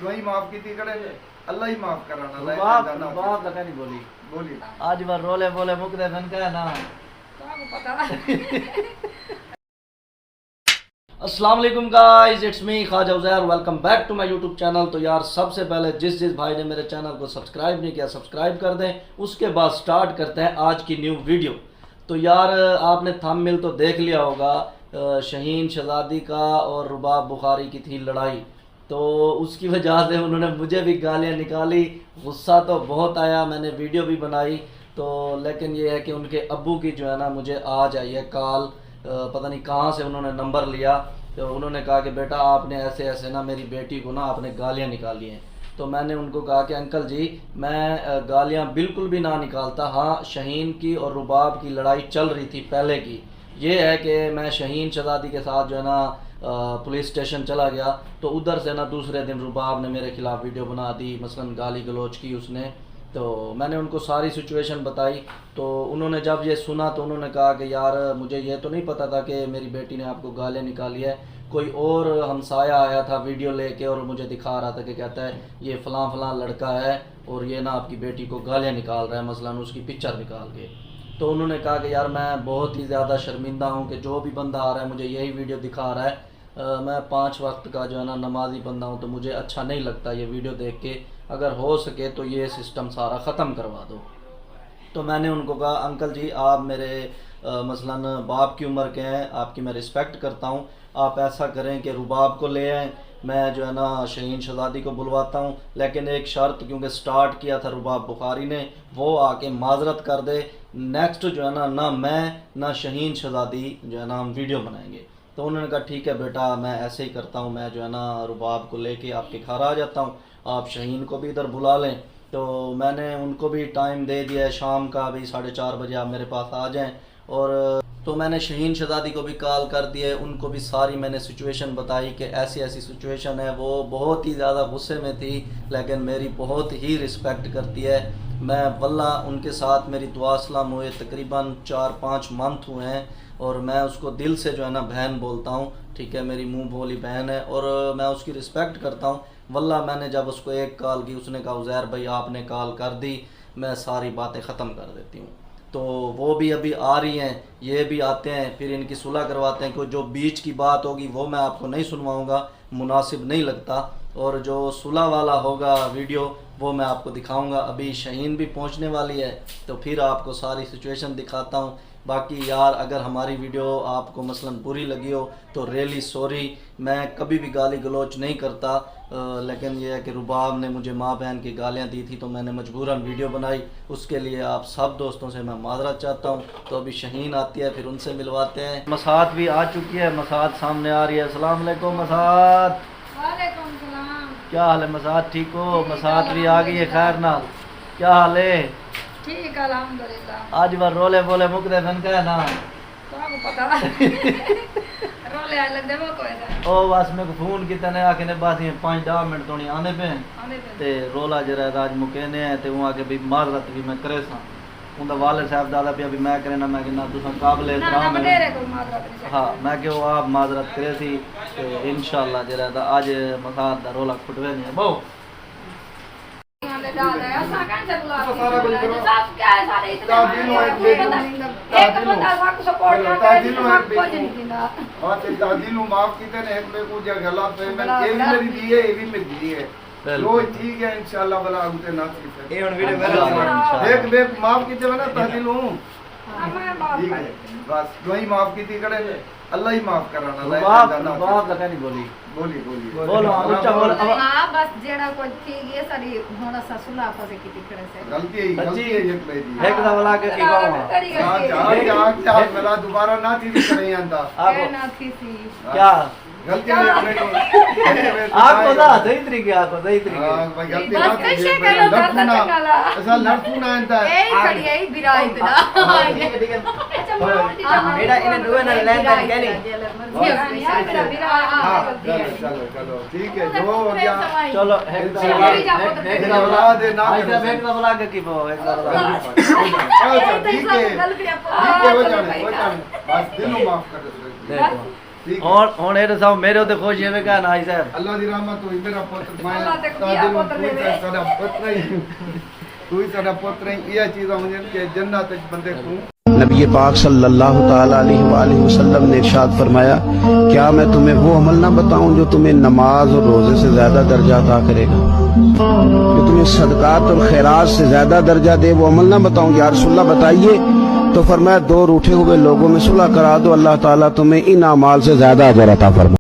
दुआई माफ की थी करे अल्लाह ही माफ कराना बाप लगा नहीं बोली बोली आज बार रोले बोले मुकदे मन का ना अस्सलाम वालेकुम guys, it's me Khawaja Uzair, welcome back to my YouTube channel. तो यार सबसे पहले जिस भाई ने मेरे चैनल को सब्सक्राइब नहीं किया सब्सक्राइब कर दें। उसके बाद स्टार्ट करते हैं आज की न्यू वीडियो। तो यार आपने थंबनेल तो देख लिया होगा, शहीन शहजादी का और रुबाब बुखारी की थी लड़ाई। तो उसकी वजह से उन्होंने मुझे भी गालियाँ निकाली, गुस्सा तो बहुत आया, मैंने वीडियो भी बनाई। तो लेकिन ये है कि उनके अब्बू की जो है ना मुझे आज आई है कॉल, पता नहीं कहाँ से उन्होंने नंबर लिया। तो उन्होंने कहा कि बेटा आपने ऐसे ऐसे ना मेरी बेटी को ना आपने गालियाँ निकाली हैं। तो मैंने उनको कहा कि अंकल जी मैं गालियाँ बिल्कुल भी ना निकालता। हाँ, शहीन की और रुबाब की लड़ाई चल रही थी पहले की। ये है कि मैं शहीन शहजादी के साथ जो है ना पुलिस स्टेशन चला गया, तो उधर से ना दूसरे दिन रुबाब ने मेरे खिलाफ़ वीडियो बना दी, मसलन गाली गलौज की उसने। तो मैंने उनको सारी सिचुएशन बताई। तो उन्होंने जब ये सुना तो उन्होंने कहा कि यार मुझे ये तो नहीं पता था कि मेरी बेटी ने आपको गालियाँ निकाली है। कोई और हमसाया आया था वीडियो लेके और मुझे दिखा रहा था कि कहता है ये फ़लाँ फ़लाँ लड़का है और ये ना आपकी बेटी को गालियाँ निकाल रहा है, मसलन उसकी पिक्चर निकाल के। तो उन्होंने कहा कि यार मैं बहुत ही ज़्यादा शर्मिंदा हूँ कि जो भी बंदा आ रहा है मुझे यही वीडियो दिखा रहा है। मैं 5 वक्त का जो है ना नमाजी बंदा हूँ, तो मुझे अच्छा नहीं लगता ये वीडियो देख के। अगर हो सके तो ये सिस्टम सारा ख़त्म करवा दो। तो मैंने उनको कहा अंकल जी आप मेरे मसलन बाप की उम्र के हैं, आपकी मैं रिस्पेक्ट करता हूँ, आप ऐसा करें कि रुबाब को ले आएँ, मैं जो है ना शहीन शहजादी को बुलवाता हूँ। लेकिन एक शर्त, क्योंकि स्टार्ट किया था रुबाब बुखारी ने, वो आके माजरत कर दे। नेक्स्ट जो है ना मैं ना शहीन शहजादी जो है ना हम वीडियो बनाएंगे। तो उन्होंने कहा ठीक है बेटा मैं ऐसे ही करता हूँ, मैं जो है ना रुबाब को लेके आपके घर आ जाता हूँ, आप शहीन को भी इधर बुला लें। तो मैंने उनको भी टाइम दे दिया है शाम का, भी 4:30 बजे आप मेरे पास आ जाएं। और तो मैंने शहीन शहजादी को भी कॉल कर दिया, उनको भी सारी मैंने सिचुएशन बताई कि ऐसी ऐसी सिचुएशन है। वो बहुत ही ज़्यादा गुस्से में थी लेकिन मेरी बहुत ही रिस्पेक्ट करती है। मैं वल्लाह उनके साथ मेरी दुआ सलाम हुए तकरीबन 4-5 मंथ हुए हैं और मैं उसको दिल से जो है ना बहन बोलता हूँ, ठीक है, मेरी मुंह बोली बहन है और मैं उसकी रिस्पेक्ट करता हूँ। वल्लाह मैंने जब उसको एक कॉल की, उसने कहा उज़ैर भाई आपने कॉल कर दी, मैं सारी बातें ख़त्म कर देती हूँ। तो वो भी अभी आ रही हैं, ये भी आते हैं, फिर इनकी सुलह करवाते हैं। कि जो बीच की बात होगी वो मैं आपको नहीं सुनवाऊँगा, मुनासिब नहीं लगता। और जो सुलह वाला होगा वीडियो वो मैं आपको दिखाऊंगा। अभी शहीन भी पहुंचने वाली है तो फिर आपको सारी सिचुएशन दिखाता हूं। बाकी यार अगर हमारी वीडियो आपको मसलन बुरी लगी हो तो रियली सॉरी, मैं कभी भी गाली गलौच नहीं करता। लेकिन यह है कि रुबाब ने मुझे माँ बहन की गालियाँ दी थी तो मैंने मजबूरन वीडियो बनाई। उसके लिए आप सब दोस्तों से मैं माजरत चाहता हूँ। तो अभी शहीन आती है, फिर उनसे मिलवाते हैं। मसात भी आ चुकी है, मसात सामने आ रही है। अस्सलाम वालेकुम मसात। वालेकुम सलाम। क्या हाल है मसात, ठीक हो? मसात भी आ गई है खैर नाल, क्या हाल है? ठीक अल्हम्दुलिल्लाह। आज बार रोले बोले मुकदे मन का है ना तो आपको पता रोले आ लग देवो कोई ना ओ बस मेरे को फोन किया ने आके ने बस ये 5-10 मिनट तो नहीं आने पे ते रोला जरा आज मुकेने है ते वो आके भी माजरत भी मैं करे सा उनदा वाले साहब दादा भी अभी मैं करे ना, मैं कि ना तुसा काबिल एहतराम है। हाँ मैं कि आप माजरत करे सी ते इंशाल्लाह जरा आज मसात दा रोला फुटवे नहीं है बो माफ की ठीक है इंशाल्लाह वाला उनके नासिब है। ये वीडियो एक माफ की ना तादिल हूं, ठीक है बस वही माफ की थी करे अल्लाह ही माफ कराना। बाप लगा नहीं बोली बोलो ऊंचा बोल। हां बस जेड़ा को ठीक है सारी होना ससुला फसे की तिकड़े से गलती है ये प्ले दी एक दा वाला के की गावा हां मेरा दोबारा ना थी करे आंदा ना थी सी क्या गलती है आपको ना सही तरीके आपको सही तरीके हां भाई गलती बस कैसे करो दादा टकाला ऐसा लड़पूना आंदा ए खड़ी आई बिरा इतना ठीक है बेटा इन्हें दुए ना लेन देन के नहीं चलो ठीक है जो हो गया चलो एक दा वाला के की बो एक दा वाला अच्छा ठीक है हो जाने बस दिल माफ कर दे। ٹھیک ہے ہن اے صاحب میرے تے خوش ہوے کہ نائی صاحب اللہ دی رحمت ہوئی میرا پتر میں اللہ تے کیا پتر دے دے سارا پتر ہی کوئی سارا پتر ہی یہ چیزاں ہوں کہ جنت وچ بندے کو نبی پاک صلی اللہ تعالی علیہ وآلہ وسلم نے ارشاد فرمایا کیا میں تمہیں وہ عمل نہ بتاؤں جو تمہیں نماز اور روزے سے زیادہ درجہ عطا کرے گا، جو تمہیں صدقات اور خیرات سے زیادہ درجہ دے، وہ عمل نہ بتاؤں؟ یا رسول اللہ بتائیے۔ تو فرمایا دو روٹھے ہوئے لوگوں میں صلح کرا دو، اللہ تعالیٰ تمہیں ان اعمال سے زیادہ اجر عطا فرمائے۔